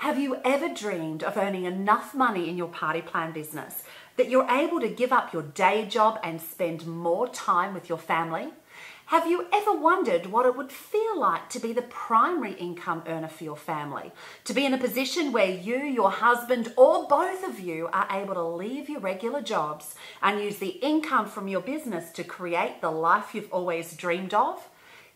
Have you ever dreamed of earning enough money in your party plan business that you're able to give up your day job and spend more time with your family? Have you ever wondered what it would feel like to be the primary income earner for your family? To be in a position where you, your husband, or both of you are able to leave your regular jobs and use the income from your business to create the life you've always dreamed of?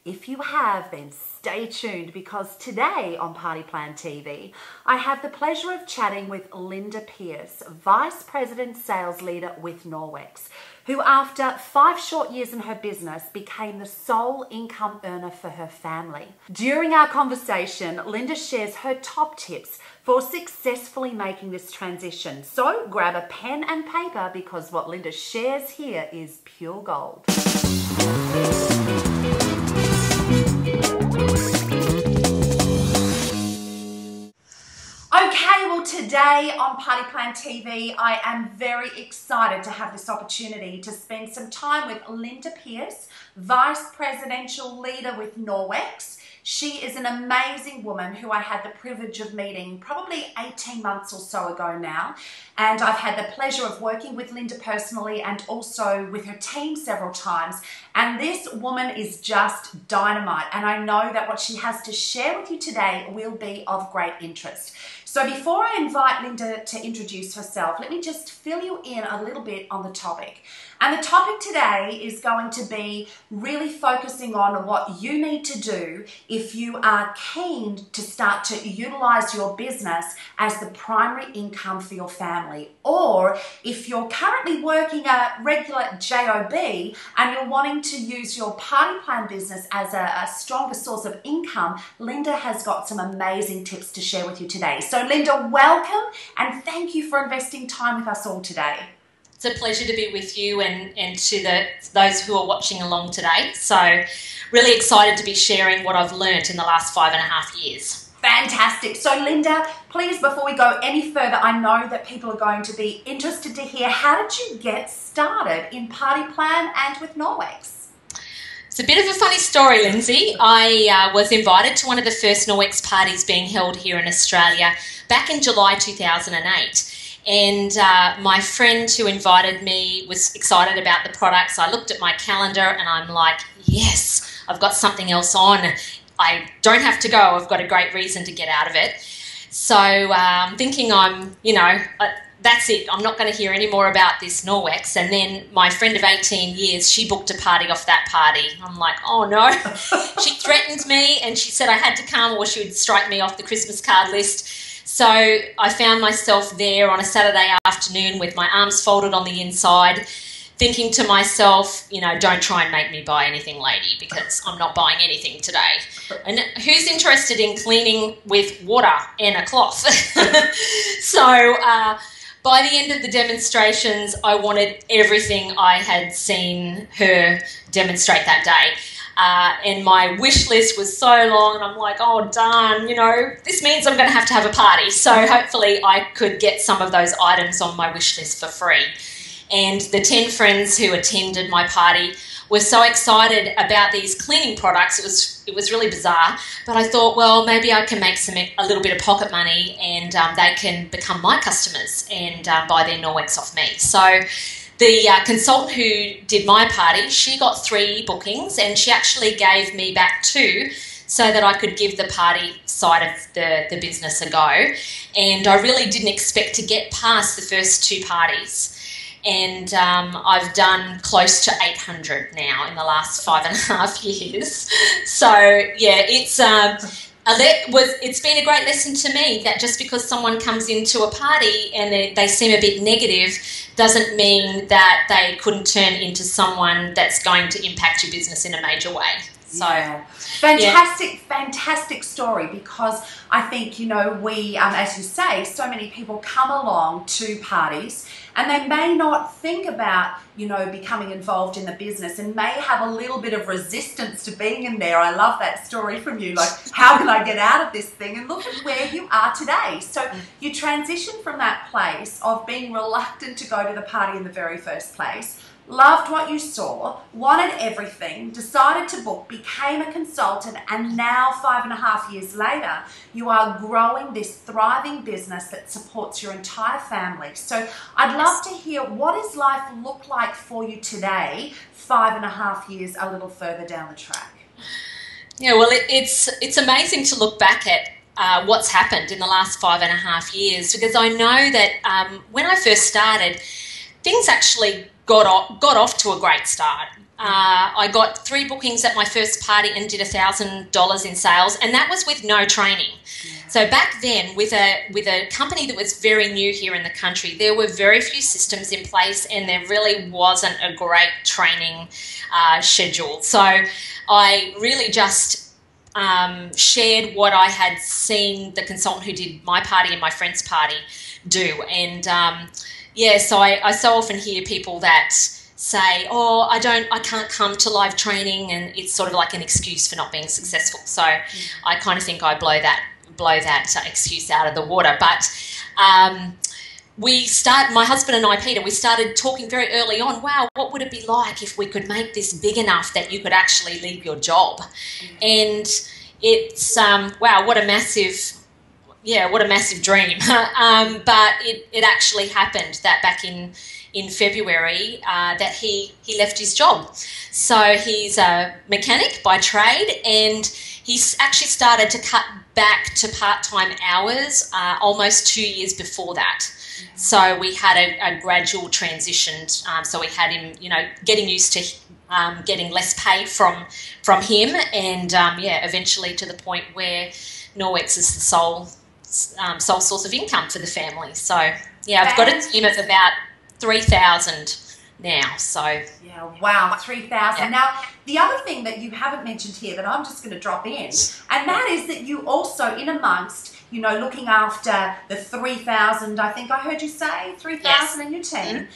If you have, then stay tuned, because today on Party Plan TV, I have the pleasure of chatting with Linda Pearce, Vice President Sales Leader with Norwex, who after 5 short years in her business became the sole income earner for her family. During our conversation, Linda shares her top tips for successfully making this transition. So grab a pen and paper, because what Linda shares here is pure gold. Okay, well today on Party Plan TV, I am very excited to have this opportunity to spend some time with Linda Pearce, Vice Presidential Leader with Norwex. She is an amazing woman who I had the privilege of meeting probably 18 months or so ago now. And I've had the pleasure of working with Linda personally and also with her team several times. And this woman is just dynamite. And I know that what she has to share with you today will be of great interest. So before I invite Linda to introduce herself, let me just fill you in a little bit on the topic. And the topic today is going to be really focusing on what you need to do if you are keen to start to utilize your business as the primary income for your family, or if you're currently working a regular job and you're wanting to use your party plan business as a stronger source of income. Linda has got some amazing tips to share with you today. So Linda, welcome, and thank you for investing time with us all today. It's a pleasure to be with you and to those who are watching along today. So really excited to be sharing what I've learnt in the last 5.5 years. Fantastic. So Linda, please, before we go any further, I know that people are going to be interested to hear, how did you get started in Party Plan and with Norwex? It's a bit of a funny story, Lindsay. I was invited to one of the first Norwex parties being held here in Australia back in July 2008. And my friend who invited me was excited about the products. I looked at my calendar and I'm like, yes, I've got something else on. I don't have to go. I've got a great reason to get out of it. So thinking that's it. I'm not going to hear any more about this Norwex. And then my friend of 18 years, she booked a party off that party. I'm like, oh no. She threatened me and she said I had to come or she would strike me off the Christmas card list. So I found myself there on a Saturday afternoon with my arms folded on the inside, thinking to myself, don't try and make me buy anything, lady, because I'm not buying anything today. And who's interested in cleaning with water and a cloth? So by the end of the demonstrations, I wanted everything I had seen her demonstrate that day. And my wish list was so long, and I'm like, oh, darn, this means I'm going to have a party. So hopefully I could get some of those items on my wish list for free. And the 10 friends who attended my party were so excited about these cleaning products. It was really bizarre, but I thought, well, maybe I can make a little bit of pocket money and they can become my customers and buy their Norwex off me. So the consultant who did my party, she got 3 bookings and she actually gave me back 2 so that I could give the party side of the business a go. And I really didn't expect to get past the first 2 parties. And I've done close to 800 now in the last 5.5 years. So yeah, it's been a great lesson to me that just because someone comes into a party and they seem a bit negative doesn't mean that they couldn't turn into someone that's going to impact your business in a major way. So, yeah. Fantastic story, because I think, we, as you say, so many people come along to parties and they may not think about, becoming involved in the business and may have a little bit of resistance to being in there. I love that story from you, like, how can I get out of this thing? And look at where you are today. So you transition from that place of being reluctant to go to the party in the very first place, loved what you saw, wanted everything, decided to book, became a consultant, and now 5.5 years later, you are growing this thriving business that supports your entire family. So I'd love to hear, what does life look like for you today, 5.5 years a little further down the track? Yeah, well, it's amazing to look back at what's happened in the last 5.5 years, because I know that when I first started, things actually got off to a great start. I got 3 bookings at my first party and did $1,000 in sales, and that was with no training. So back then, with a company that was very new here in the country, there were very few systems in place, and there really wasn't a great training schedule. So I really just shared what I had seen the consultant who did my party and my friend's party do. And so I so often hear people that say, oh, I can't come to live training, and it's sort of like an excuse for not being successful. So I kind of think I blow that excuse out of the water. But my husband and I, Peter, we started talking very early on, wow, what would it be like if we could make this big enough that you could actually leave your job? And it's, wow, what a massive dream. But it actually happened that back in February that he left his job. So he's a mechanic by trade, and he's actually started to cut back to part-time hours almost 2 years before that. So we had a gradual transition. So we had him, getting used to getting less pay from him, and eventually to the point where Norwex is the sole source of income for the family. So I've got a team of about 3,000 now. So yeah, wow, 3,000. Now, the other thing that you haven't mentioned here that I'm just going to drop in, and that is that you also, in amongst, looking after the 3,000, I think I heard you say, 3,000 in your team.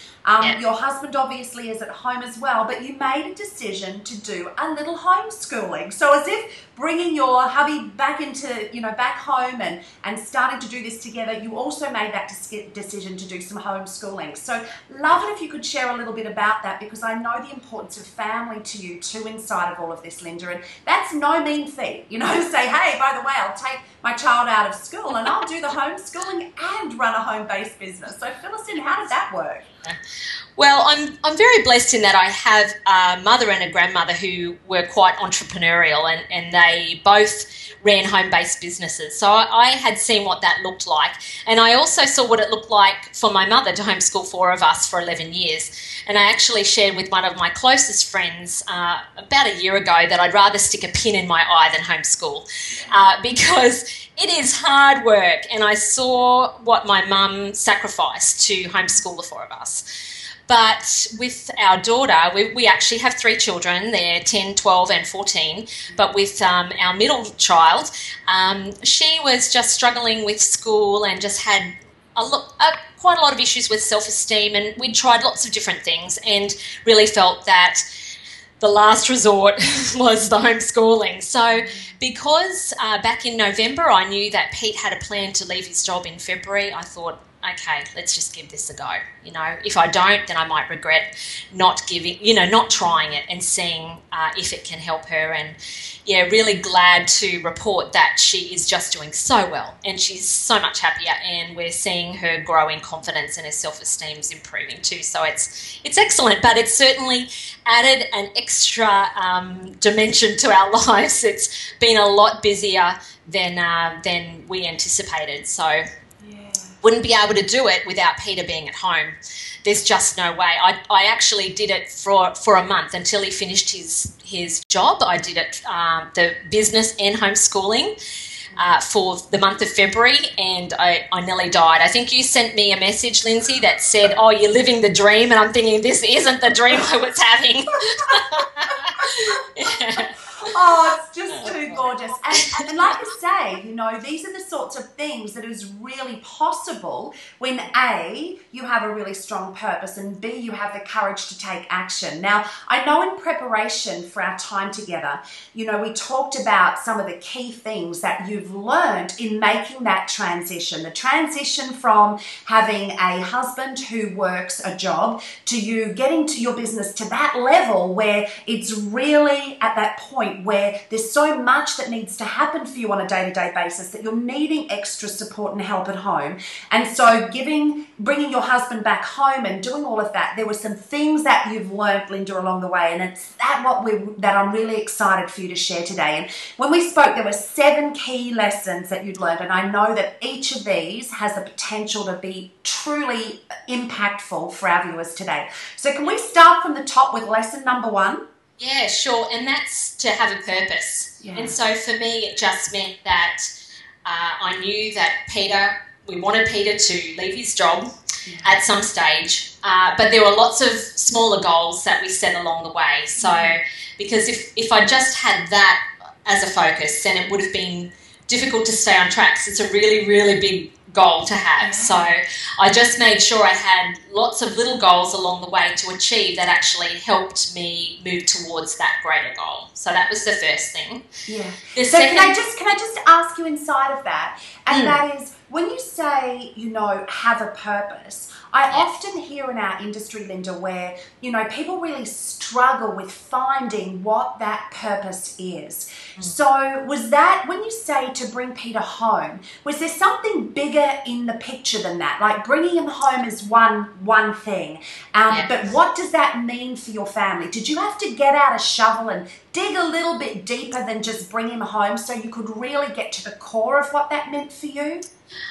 Your husband obviously is at home as well, but you made a decision to do a little homeschooling. So as if bringing your hubby back into, back home and starting to do this together, you also made that decision to do some homeschooling. So love it if you could share a little bit about that, because I know the importance of family to you too inside of all of this, Linda, and that's no mean feat, to say, hey, by the way, I'll take my child out of school and I'll do the homeschooling and run a home-based business. So fill us in, how did that work? Well, I'm very blessed in that I have a mother and a grandmother who were quite entrepreneurial, and they both ran home-based businesses. So I had seen what that looked like, and I also saw what it looked like for my mother to homeschool 4 of us for 11 years. And I actually shared with one of my closest friends about a year ago that I'd rather stick a pin in my eye than homeschool, because it is hard work, and I saw what my mum sacrificed to homeschool the 4 of us. But with our daughter, we actually have 3 children. They're 10, 12 and 14. But with our middle child, she was just struggling with school and just had quite a lot of issues with self-esteem, and we'd tried lots of different things and really felt that the last resort was the homeschooling. So because back in November I knew that Pete had a plan to leave his job in February, I thought, okay, let's just give this a go. If I don't, then I might regret not trying it and seeing if it can help her. And really glad to report that she is just doing so well, and she's so much happier, and we're seeing her growing confidence, and her self-esteem is improving too. So it's excellent, but it's certainly added an extra dimension to our lives. It's been a lot busier than we anticipated. So wouldn't be able to do it without Peter being at home. There's just no way. I actually did it for a month until he finished his job. I did it, the business and homeschooling, for the month of February, and I nearly died. I think you sent me a message, Lindsay, that said, oh, you're living the dream, and I'm thinking, this isn't the dream I was having. Oh, it's just too gorgeous. And like you say, you know, these are the sorts of things that is really possible when A, you have a really strong purpose, and B, you have the courage to take action. Now, I know in preparation for our time together, you know, we talked about some of the key things that you've learned in making that transition. The transition from having a husband who works a job to you getting to your business to that level where it's really at that point where there's so much that needs to happen for you on a day-to-day basis that you're needing extra support and help at home. And so bringing your husband back home and doing all of that, there were some things that you've learned, Linda, along the way, and it's that I'm really excited for you to share today. And when we spoke, there were 7 key lessons that you'd learned, and I know that each of these has the potential to be truly impactful for our viewers today. So can we start from the top with lesson number 1? Yeah, sure. And that's to have a purpose. Yeah. And so for me, it just meant that I knew that we wanted Peter to leave his job at some stage, but there were lots of smaller goals that we set along the way. So because if I just had that as a focus, then it would have been difficult to stay on track. So it's a really, really big goal to have. So I just made sure I had lots of little goals along the way to achieve that actually helped me move towards that greater goal. So that was the first thing. Yeah. So can I just ask you inside of that, and that is, when you say, you know, have a purpose, I often hear in our industry, Linda, where, you know, people really struggle with finding what that purpose is. So was that, when you say to bring Peter home, was there something bigger in the picture than that? Like bringing him home is one thing, but what does that mean for your family? Did you have to get out a shovel and dig a little bit deeper than just bring him home so you could really get to the core of what that meant for you?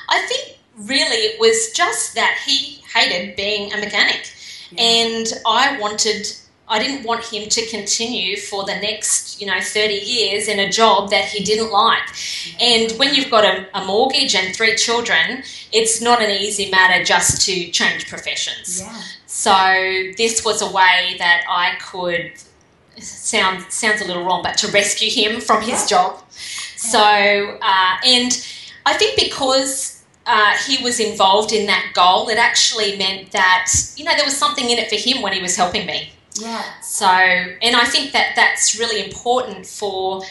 I think really it was just that he hated being a mechanic, and I didn't want him to continue for the next, 30 years in a job that he didn't like. And when you've got a mortgage and 3 children, it's not an easy matter just to change professions. Yeah. So this was a way that I could, sounds a little wrong, but to rescue him from his job. So, and I think because he was involved in that goal, it actually meant that, there was something in it for him when he was helping me. Yeah. So, and I think that that's really important for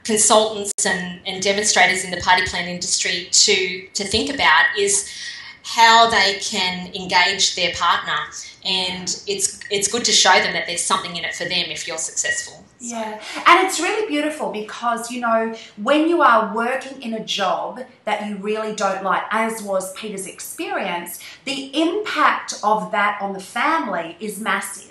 consultants and demonstrators in the party plan industry to think about, is how they can engage their partner. And it's good to show them that there's something in it for them if you're successful. Yeah, and it's really beautiful because, when you are working in a job that you really don't like, as was Peter's experience, the impact of that on the family is massive.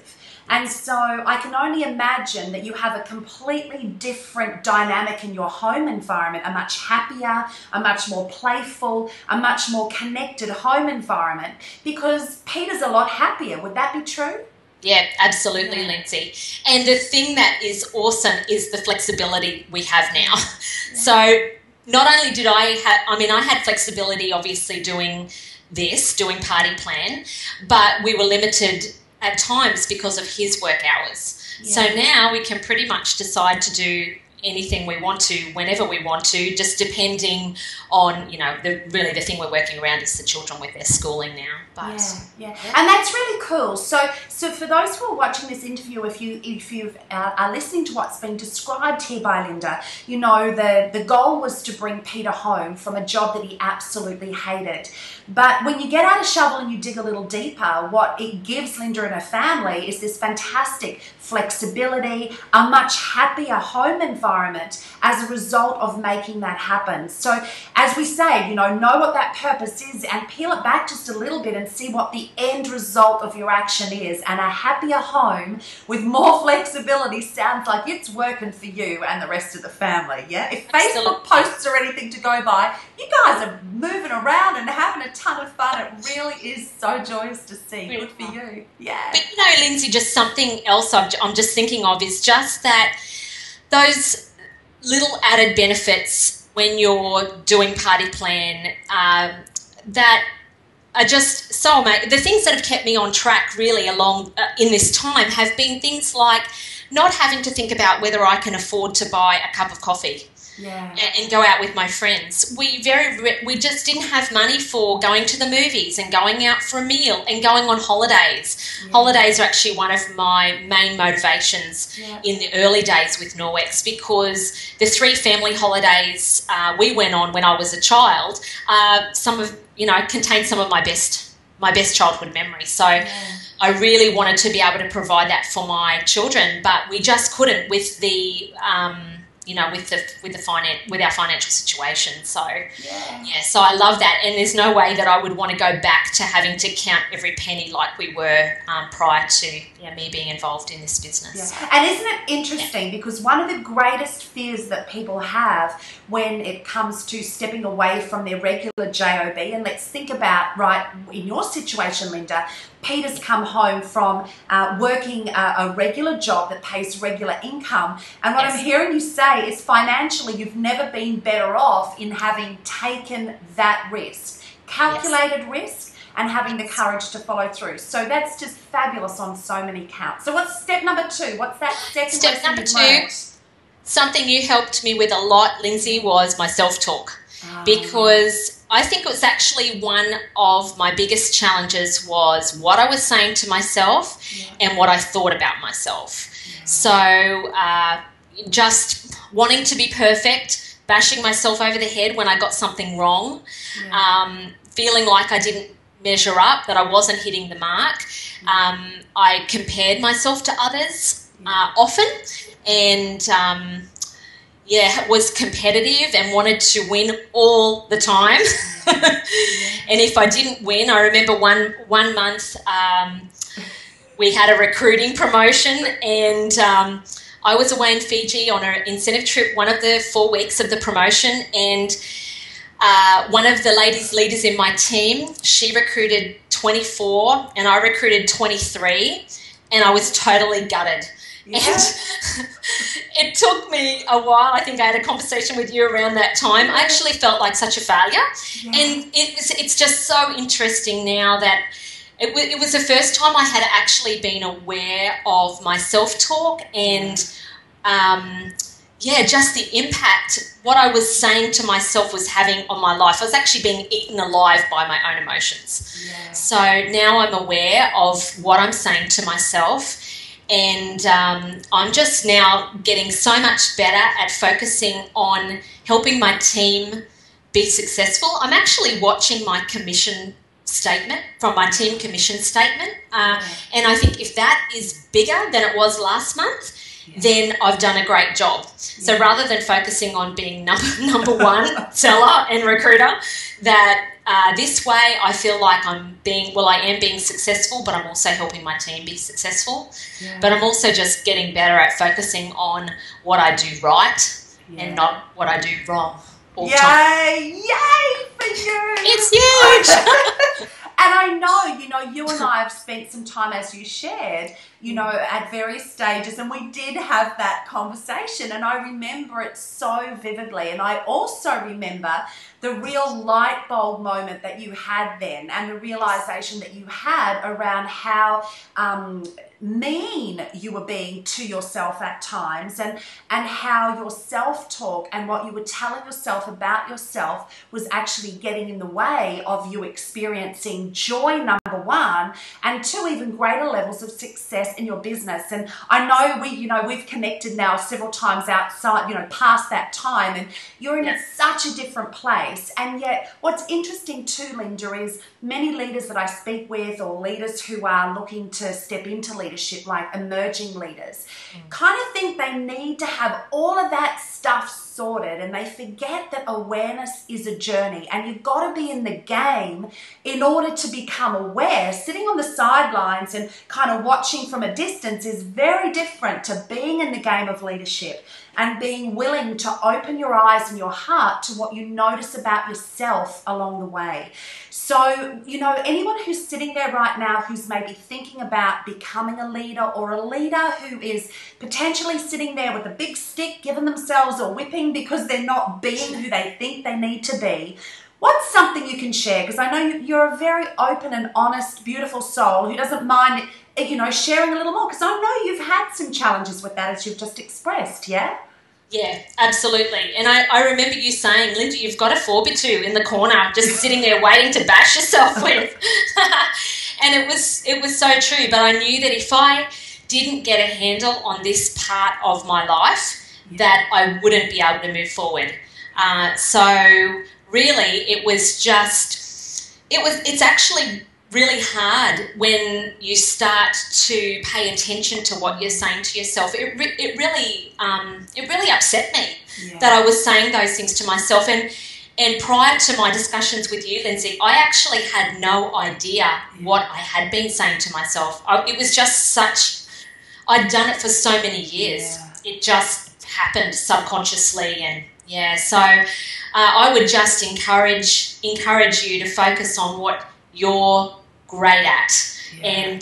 And so I can only imagine that you have a completely different dynamic in your home environment, a much happier, a much more playful, a much more connected home environment, because Peter's a lot happier. Would that be true? Yeah, absolutely, Lindsay. And the thing that is awesome is the flexibility we have now. Yeah. So not only did I had flexibility obviously doing party plan, but we were limited at times because of his work hours. Yeah. So now we can pretty much decide to do anything we want to, whenever we want to, just depending on, the thing we're working around is the children with their schooling now. But yeah. And that's really cool. So for those who are watching this interview, if you are listening to what's been described here by Linda, the goal was to bring Peter home from a job that he absolutely hated. But when you get out a shovel and you dig a little deeper, what it gives Linda and her family is this fantastic flexibility, a much happier home environment as a result of making that happen. So as we say, know what that purpose is and peel it back just a little bit and see what the end result of your action is. And a happier home with more flexibility sounds like it's working for you and the rest of the family, yeah? If Facebook posts are anything to go by, you guys are moving around and having a ton of fun. It really is so joyous to see. Really good for you. Yeah. But Lindsay, just something else I'm just thinking of is just that those little added benefits when you're doing party plan that are just so amazing. The things that have kept me on track really along in this time have been things like not having to think about whether I can afford to buy a cup of coffee. Yeah. And go out with my friends. We just didn't have money for going to the movies and going out for a meal and going on holidays. Yeah. Holidays are actually one of my main motivations in the early days with Norwex, because the 3 family holidays we went on when I was a child, contain some of my best childhood memories. So I really wanted to be able to provide that for my children, but we just couldn't with the with our financial situation. So so I love that, and there's no way that I would want to go back to having to count every penny like we were prior to me being involved in this business. Yeah. And isn't it interesting, because one of the greatest fears that people have when it comes to stepping away from their regular job, and let's think about, right, in your situation, Linda, Peter's come home from working a regular job that pays regular income, and what I'm hearing you say is financially you've never been better off in having taken that risk, calculated risk, and having the courage to follow through. So that's just fabulous on so many counts. So what's step number 2? What's that second step number 2? Something you helped me with a lot, Lindsay, was my self-talk. Because I think it was actually one of my biggest challenges was what I was saying to myself and what I thought about myself. So just wanting to be perfect, bashing myself over the head when I got something wrong, feeling like I didn't measure up, that I wasn't hitting the mark. I compared myself to others often, and was competitive and wanted to win all the time. And if I didn't win, I remember one month we had a recruiting promotion, and I was away in Fiji on an incentive trip one of the 4 weeks of the promotion, and one of the ladies leaders in my team, she recruited 24 and I recruited 23, and I was totally gutted. Yeah. And it took me a while. I think I had a conversation with you around that time. I actually felt like such a failure. Yeah. And it's just so interesting now that it was the first time I had actually been aware of my self-talk and, just the impact what I was saying to myself was having on my life. I was actually being eaten alive by my own emotions. Yeah. So now I'm aware of what I'm saying to myself. And I'm just now getting so much better at focusing on helping my team be successful. I'm actually watching my commission statement from my team commission statement. And I think if that is bigger than it was last month, then I've done a great job. So rather than focusing on being number one seller and recruiter, that this way I feel like I am being successful, but I'm also helping my team be successful. Yeah. But I'm also just getting better at focusing on what I do right and not what I do wrong all the time. Yay for you! It's huge! And I know, you and I have spent some time, as you shared, at various stages, and we did have that conversation, and I remember it so vividly. And I also remember the real light bulb moment that you had then, and the realization that you had around how mean you were being to yourself at times, and how your self-talk and what you were telling yourself about yourself was actually getting in the way of you experiencing joy, number one, and 2, even greater levels of success in your business. And I know we've connected now several times outside, past that time, and you're in such a different place. And yet what's interesting too, Linda, is many leaders that I speak with, or leaders who are looking to step into leadership, like emerging leaders, kind of think they need to have all of that stuff sorted, and they forget that awareness is a journey, and you've got to be in the game in order to become aware. Sitting on the sidelines and kind of watching from a distance is very different to being in the game of leadership and being willing to open your eyes and your heart to what you notice about yourself along the way. So, anyone who's sitting there right now who's maybe thinking about becoming a leader, or a leader who is potentially sitting there with a big stick giving themselves a whipping because they're not being who they think they need to be, what's something you can share? Because I know you're a very open and honest, beautiful soul who doesn't mind sharing a little more, because I know you've had some challenges with that, as you've just expressed, yeah? Yeah, absolutely. And I remember you saying, Linda, you've got a 4x2 in the corner just sitting there waiting to bash yourself with. And it was so true. But I knew that if I didn't get a handle on this part of my life, that I wouldn't be able to move forward. So really it's actually really hard when you start to pay attention to what you're saying to yourself. It really upset me that I was saying those things to myself. And prior to my discussions with you, Lindsay, I actually had no idea what I had been saying to myself. It was just I'd done it for so many years. It just happened subconsciously, and so I would just encourage you to focus on what you're great at, and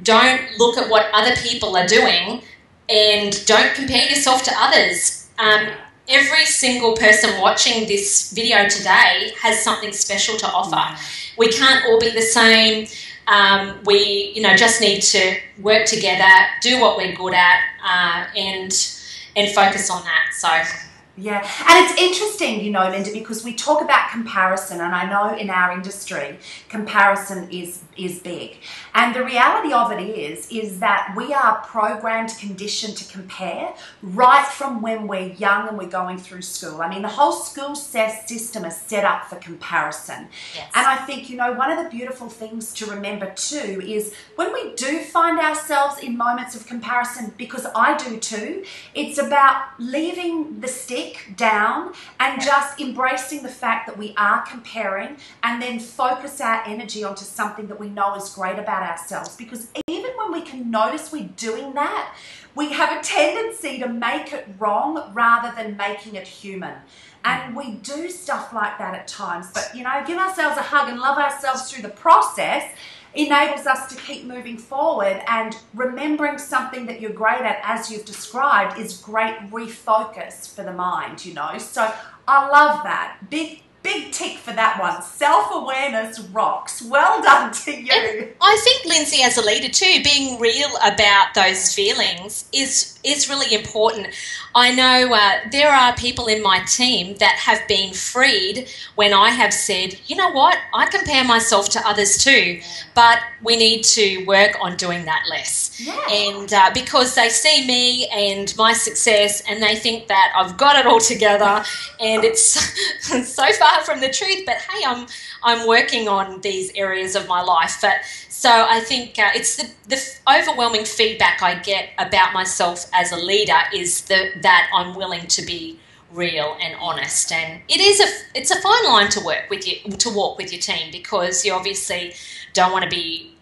don't look at what other people are doing, and don't compare yourself to others. Every single person watching this video today has something special to offer. We can't all be the same. We just need to work together, do what we're good at, and focus on that. So yeah, and it's interesting, Linda, because we talk about comparison, and I know in our industry, comparison is big. And the reality of it is that we are programmed, conditioned to compare right from when we're young and we're going through school. I mean, the whole school system is set up for comparison. Yes. And I think, one of the beautiful things to remember too is when we do find ourselves in moments of comparison, because I do too, it's about leaving the stick down and just embracing the fact that we are comparing, and then focus our energy onto something that we know is great about ourselves. Because even when we can notice we're doing that, we have a tendency to make it wrong rather than making it human. And we do stuff like that at times. But, give ourselves a hug and love ourselves through the process enables us to keep moving forward, and remembering something that you're great at, as you've described, is great refocus for the mind, So I love that. Big tick for that one. Self-awareness rocks. Well done to you. And I think, Lindsay, as a leader too, being real about those feelings is really important. I know there are people in my team that have been freed when I have said, you know what, I compare myself to others too, but we need to work on doing that less. Yeah. And because they see me and my success, and they think that I've got it all together, and it's so far from the truth. But hey, I'm working on these areas of my life. But so I think it's the overwhelming feedback I get about myself as a leader is that I'm willing to be real and honest, and it's a fine line to walk with your team, because you obviously don't want to be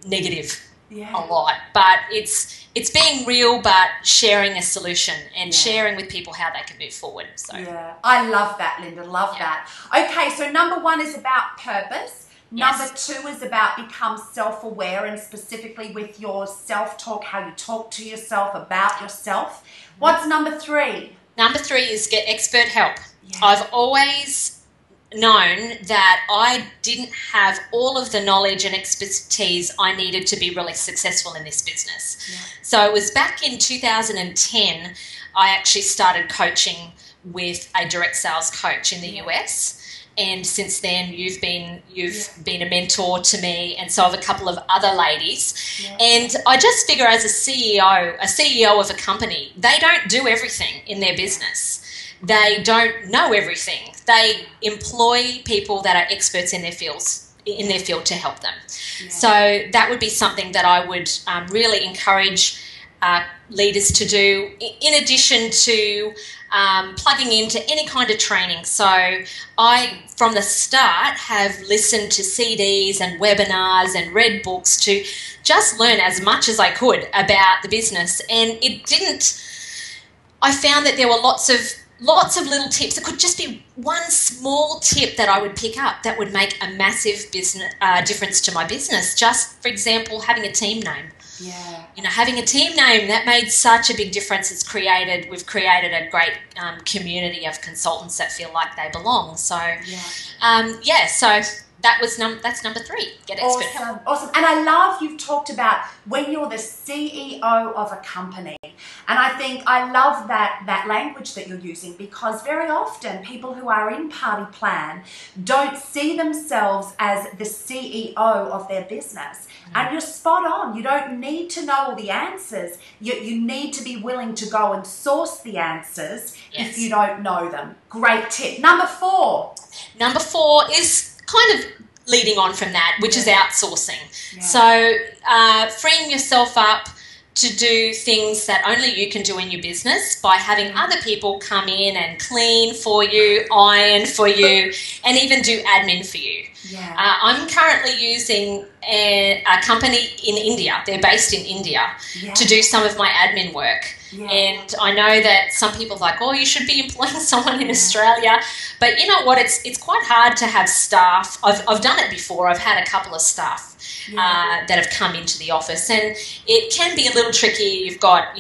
negative a lot, but it's being real, but sharing a solution and sharing with people how they can move forward. So yeah, I love that, Linda. Love that. Okay, so number 1 is about purpose. Number 2 is about become self-aware, and specifically with your self-talk, how you talk to yourself about yourself. What's number 3? Number 3 is get expert help. Yeah. I've always known that I didn't have all of the knowledge and expertise I needed to be really successful in this business. Yeah. So it was back in 2010 I actually started coaching with a direct sales coach in the US. And since then, you've been a mentor to me, and so have a couple of other ladies. Yeah. And I just figure, as a CEO of a company, they don't do everything in their business. They don't know everything. They employ people that are experts in their field to help them. Yeah. So that would be something that I would really encourage leaders to do, in addition to plugging into any kind of training. So I, from the start, have listened to CDs and webinars and read books to just learn as much as I could about the business. And I found that there were lots of little tips. It could just be one small tip that I would pick up that would make a massive business difference to my business. Just, for example, having a team name. Yeah. Having a team name, that made such a big difference. We've created a great community of consultants that feel like they belong. So, so that's number 3. Get expert help. Awesome. And I love you've talked about when you're the CEO of a company. And I think I love that language that you're using, because very often people who are in Party Plan don't see themselves as the CEO of their business. And you're spot on. You don't need to know all the answers. You need to be willing to go and source the answers if you don't know them. Great tip. Number 4. Number 4 is kind of leading on from that, which is outsourcing. So freeing yourself up to do things that only you can do in your business by having other people come in and clean for you, iron for you, and even do admin for you. I'm currently using a company in India. They're based in India to do some of my admin work. And I know that some people are like, oh, you should be employing someone in Australia. But you know what? It's quite hard to have staff. I've done it before. I've had a couple of staff that have come into the office, and it can be a little tricky. You've got,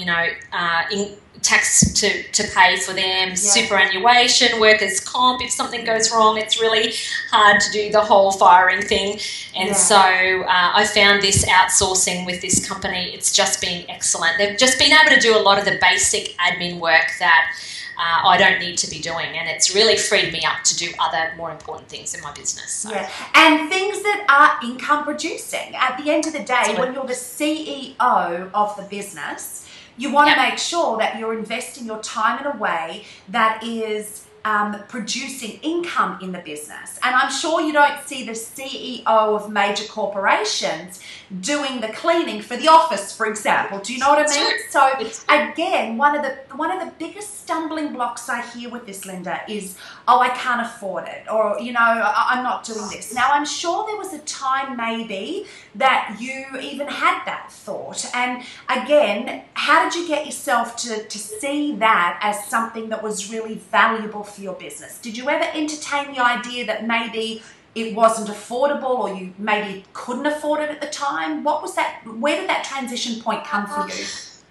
tax to pay for them, superannuation, workers' comp. If something goes wrong, it's really hard to do the whole firing thing. And so I found this outsourcing with this company. It's just been excellent. They've just been able to do a lot of the basic admin work that I don't need to be doing, and it's really freed me up to do other more important things in my business. So. And things that are income producing. At the end of the day, when you're the CEO of the business, you want to make sure that you're investing your time in a way that is producing income in the business. And I'm sure you don't see the CEO of major corporations doing the cleaning for the office, for example. Do you know what I mean? So again, one of the biggest stumbling blocks I hear with this, Linda, is, oh, I can't afford it, or, I'm not doing this. Now, I'm sure there was a time maybe that you even had that thought. And again, how did you get yourself to see that as something that was really valuable for your business? Did you ever entertain the idea that maybe it wasn't affordable, or you maybe couldn't afford it at the time? What was that? Where did that transition point come for you?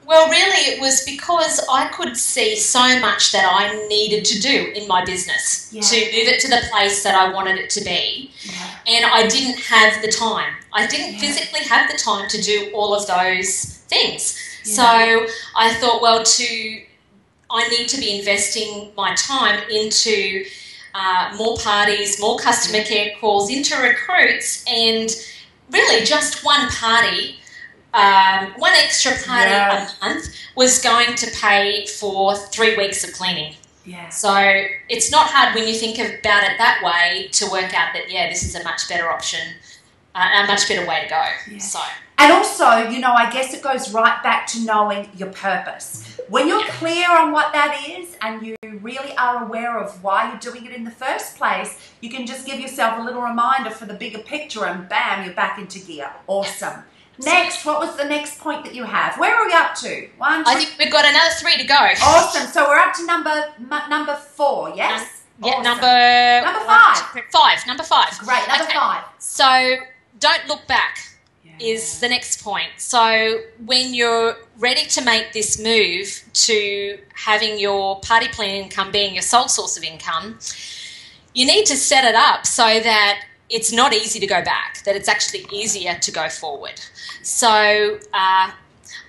Well, really, it was because I could see so much that I needed to do in my business to move it to the place that I wanted it to be. And I didn't have the time. I didn't physically have the time to do all of those things. So I thought, well, I need to be investing my time into more parties, more customer care calls, into recruits, and really just one party, one extra party a month was going to pay for 3 weeks of cleaning. So it's not hard when you think about it that way to work out that, this is a much better option, a much better way to go. So. And also, I guess it goes right back to knowing your purpose. When you're clear on what that is and you really are aware of why you're doing it in the first place, you can just give yourself a little reminder for the bigger picture, and bam, you're back into gear. Awesome. Next, what was the next point that you have? Where are we up to? 1, 2. I think we've got another 3 to go. Awesome. So we're up to number 4, yes? Awesome. Number 5. Number 5. Great, number 5. So don't look back is the next point. So when you're ready to make this move to having your party plan income being your sole source of income, you need to set it up so that it's not easy to go back, that it's actually easier to go forward. So I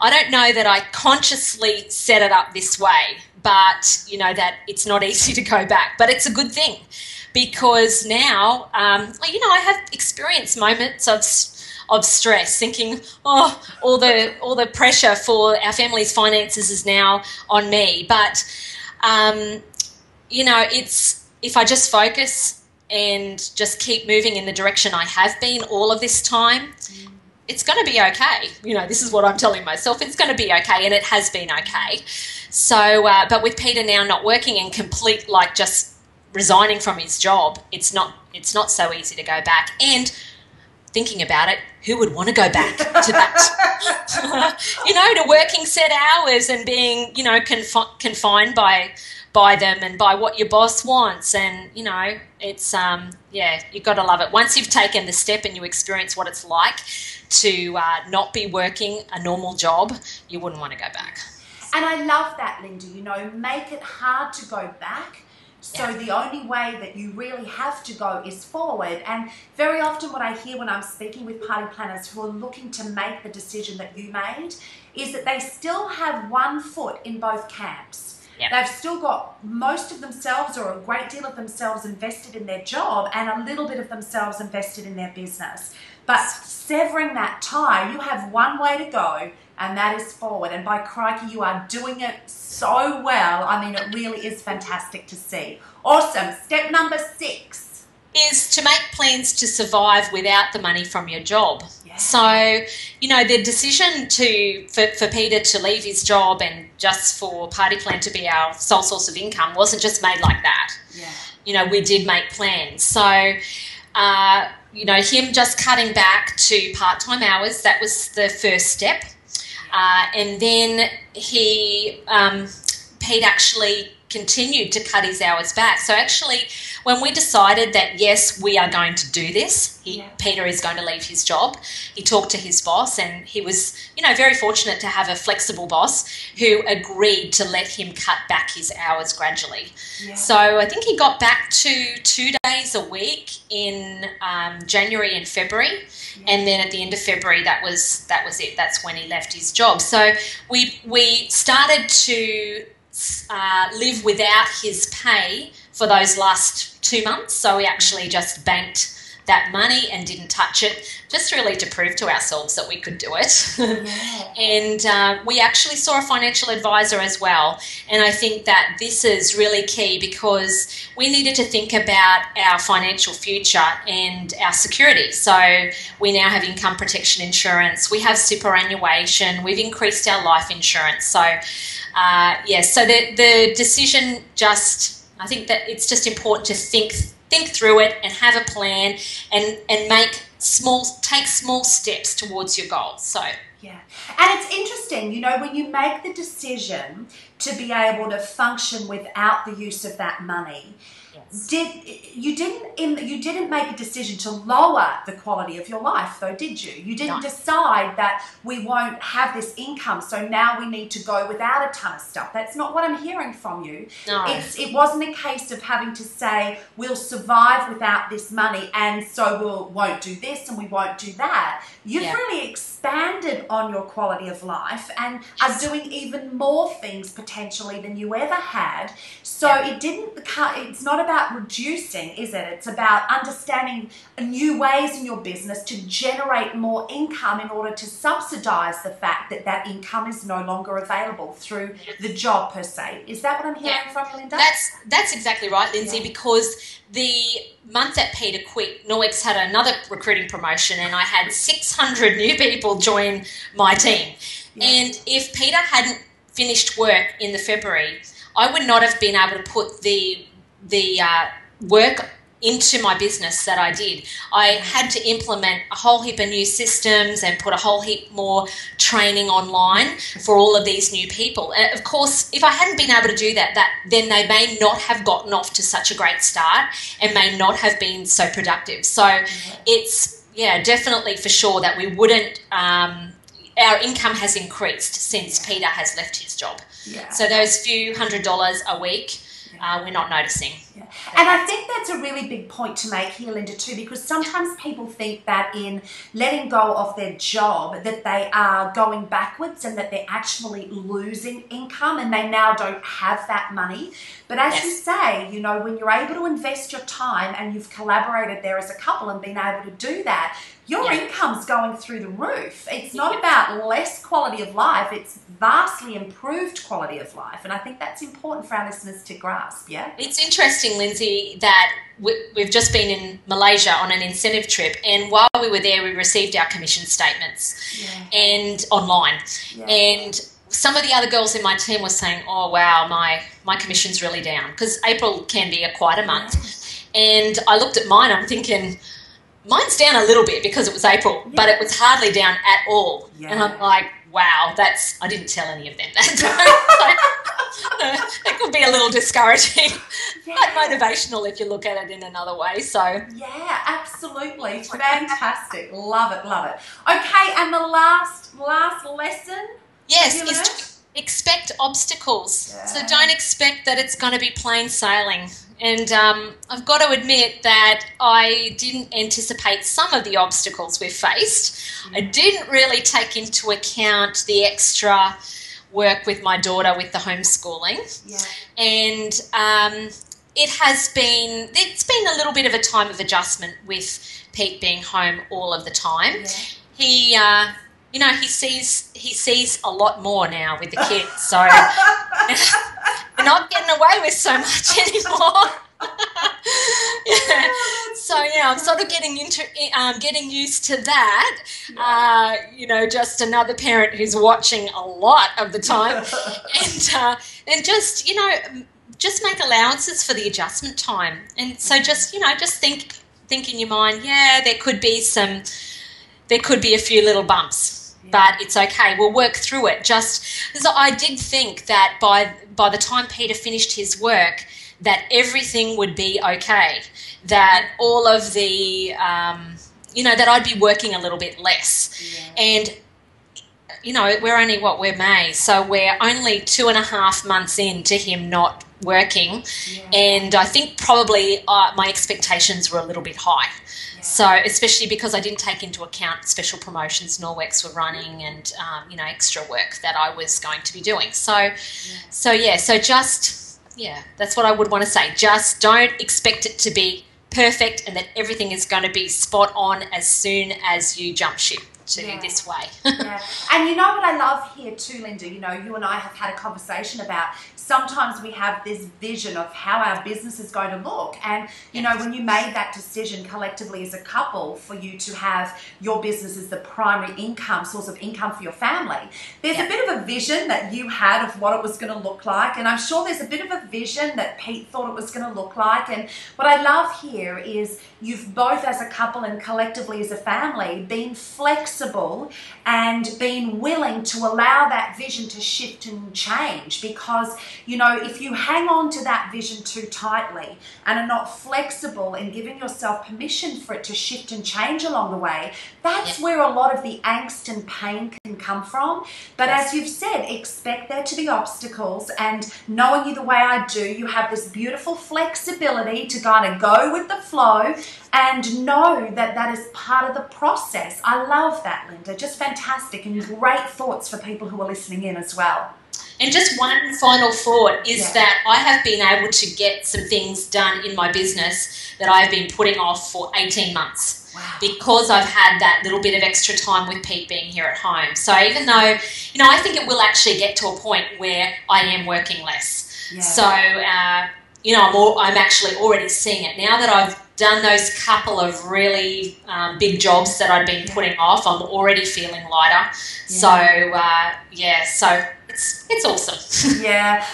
don't know that I consciously set it up this way, but that it's not easy to go back. But it's a good thing, because now, I have experienced moments of stress, thinking, oh, all the pressure for our family's finances is now on me. But, it's, if I just focus and just keep moving in the direction I have been all of this time, it's going to be okay. This is what I'm telling myself. It's going to be okay, and it has been okay. So, but with Peter now not working and just resigning from his job, it's not so easy to go back. And thinking about it, who would want to go back to that? To working set hours and being, confined by them and by what your boss wants. And, it's, you've got to love it. Once you've taken the step and you experience what it's like to not be working a normal job, you wouldn't want to go back. And I love that, Linda, make it hard to go back, So the only way that you really have to go is forward. And very often what I hear when I'm speaking with party planners who are looking to make the decision that you made is that they still have one foot in both camps. Yep. They've still got most of themselves or a great deal of themselves invested in their job and a little bit of themselves invested in their business. But severing that tie, you have one way to go, and that is forward. And by crikey, you are doing it so well. I mean, it really is fantastic to see. Awesome. Step number 6 is to make plans to survive without the money from your job. Yeah. So, you know, the decision for Peter to leave his job and just for Party Plan to be our sole source of income wasn't just made like that. Yeah. You know, we did make plans. So, you know, him just cutting back to part-time hours, that was the first step. And then Pete actually continued to cut his hours back. So actually, when we decided that, yes, we are going to do this, Peter is going to leave his job, he talked to his boss, and he was, you know, very fortunate to have a flexible boss who agreed to let him cut back his hours gradually. Yeah. So I think he got back to 2 days a week in January and February. Yeah. And then at the end of February, that was it. That's when he left his job. So we started to live without his pay for those last 2 months. So we actually just banked that money and didn't touch it, just really to prove to ourselves that we could do it. Yeah. And we actually saw a financial advisor as well. And I think that this is really key because we needed to think about our financial future and our security. So we now have income protection insurance, we have superannuation, we've increased our life insurance. So so the decision I think that it's just important to think through it and have a plan and take small steps towards your goals. So yeah, and it's interesting, you know, when you make the decision to be able to function without the use of that money. You didn't make a decision to lower the quality of your life, though, did you? You didn't decide that we won't have this income, so now we need to go without a ton of stuff. That's not what I'm hearing from you. No. It wasn't a case of having to say we'll survive without this money, and so we won't do this and we won't do that. You've really expanded on your quality of life and are doing even more things potentially than you ever had. So it's not about reducing, is it? It's about understanding new ways in your business to generate more income in order to subsidize the fact that that income is no longer available through the job per se. Is that what I'm hearing from you, Linda? That's exactly right, Lindsay, because the month that Peter quit, Norwex had another recruiting promotion and I had 600 new people join my team. Yeah. And if Peter hadn't finished work in the February, I would not have been able to put the work into my business that I did. I had to implement a whole heap of new systems and put a whole heap more training online for all of these new people. And of course, if I hadn't been able to do that, then they may not have gotten off to such a great start and may not have been so productive. So it's, definitely for sure that we wouldn't, our income has increased since Peter has left his job. Yeah. So those few $100s a week, we're not noticing. Yeah. And I think that's a really big point to make here, Linda, too, because sometimes people think that in letting go of their job that they are going backwards and that they're actually losing income and they now don't have that money. But as you say, you know, when you're able to invest your time and you've collaborated there as a couple and been able to do that, your income's going through the roof. It's not about less quality of life, it's vastly improved quality of life. And I think that's important for our listeners to grasp, yeah? It's interesting, Lindsay, that we've just been in Malaysia on an incentive trip, and while we were there, we received our commission statements and online. Yeah. And some of the other girls in my team were saying, oh, wow, my commission's really down, because April can be quite a month. And I looked at mine, I'm thinking, mine's down a little bit because it was April, but it was hardly down at all. Yeah. And I'm like, wow, I didn't tell any of them that. It could be a little discouraging, but motivational if you look at it in another way. So yeah, absolutely. Fantastic. Love it, love it. Okay, and the last lesson? Yes, is to expect obstacles. Yeah. So don't expect that it's going to be plain sailing. And I've got to admit that I didn't anticipate some of the obstacles we've faced. I didn't really take into account the extra work with my daughter with the homeschooling. And it's been a little bit of a time of adjustment with Pete being home all of the time. He he sees a lot more now with the kids, so we're not getting away with so much anymore. So I'm sort of getting used to that. Just another parent who's watching a lot of the time, and just make allowances for the adjustment time. And so just think in your mind, there could be a few little bumps, but it's okay. We'll work through it. Just so I did think that by the time Peter finished his work, that everything would be okay, that all of the, that I'd be working a little bit less. And, we're only we're May, so we're only 2.5 months into him not working. And I think probably my expectations were a little bit high. So especially because I didn't take into account special promotions Norwex were running and, extra work that I was going to be doing. So that's what I would want to say. Just don't expect it to be perfect and that everything is going to be spot on as soon as you jump ship to this way. And you know what I love here too, Linda, you and I have had a conversation about sometimes we have this vision of how our business is going to look. And, when you made that decision collectively as a couple for you to have your business as the primary source of income for your family, there's a bit of a vision that you had of what it was going to look like. And I'm sure there's a bit of a vision that Pete thought it was going to look like. And what I love here is you've both as a couple and collectively as a family been flexible and been willing to allow that vision to shift and change, because if you hang on to that vision too tightly and are not flexible in giving yourself permission for it to shift and change along the way, that's where a lot of the angst and pain can come from. But as you've said, expect there to be obstacles, and knowing you the way I do, you have this beautiful flexibility to kind of go with the flow and know that that is part of the process. I love that, Linda. Just fantastic, and great thoughts for people who are listening in as well. And just one final thought is that I have been able to get some things done in my business that I've been putting off for 18 months because I've had that little bit of extra time with Pete being here at home. So even though, I think it will actually get to a point where I am working less. So, I'm actually already seeing it. Now that I've done those couple of really big jobs that I'd been putting off, I'm already feeling lighter. So it's awesome.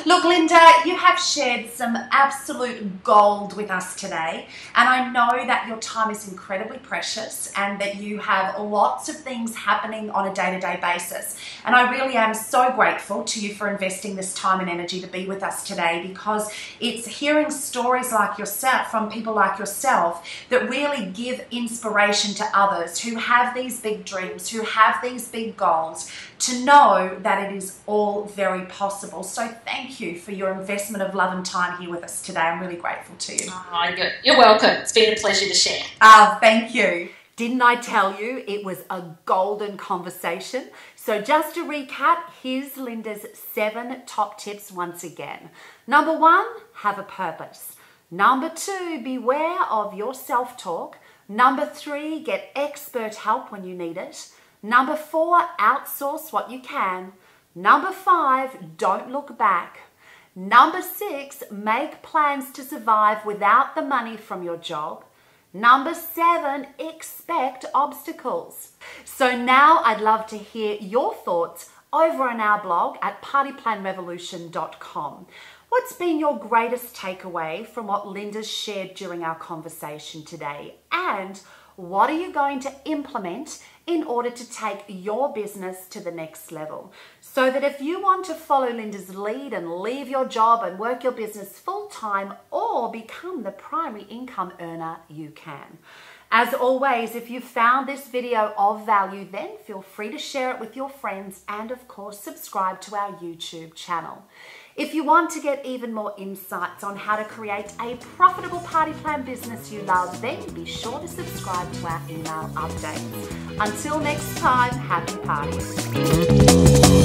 Look, Linda, you have shared some absolute gold with us today, and I know that your time is incredibly precious and that you have lots of things happening on a day-to-day basis. And I really am so grateful to you for investing this time and energy to be with us today, because it's hearing stories like yourself from people like yourself that really give inspiration to others who have these big dreams, who have these big goals, to know that it is all very possible. So thank you for your investment of love and time here with us today. I'm really grateful to you. You're welcome. It's been a pleasure to share. Thank you. Didn't I tell you it was a golden conversation? So just to recap, here's Linda's 7 top tips once again. Number 1, have a purpose. Number 2, beware of your self-talk. Number 3, get expert help when you need it. Number 4, outsource what you can. Number 5, don't look back. Number 6, make plans to survive without the money from your job. Number 7, expect obstacles. So now I'd love to hear your thoughts over on our blog at partyplanrevolution.com. What's been your greatest takeaway from what Linda's shared during our conversation today? And what are you going to implement in order to take your business to the next level? So that if you want to follow Linda's lead and leave your job and work your business full-time or become the primary income earner, you can. As always, if you found this video of value, then feel free to share it with your friends and of course subscribe to our YouTube channel. If you want to get even more insights on how to create a profitable party plan business you love, then be sure to subscribe to our email updates. Until next time, happy parties.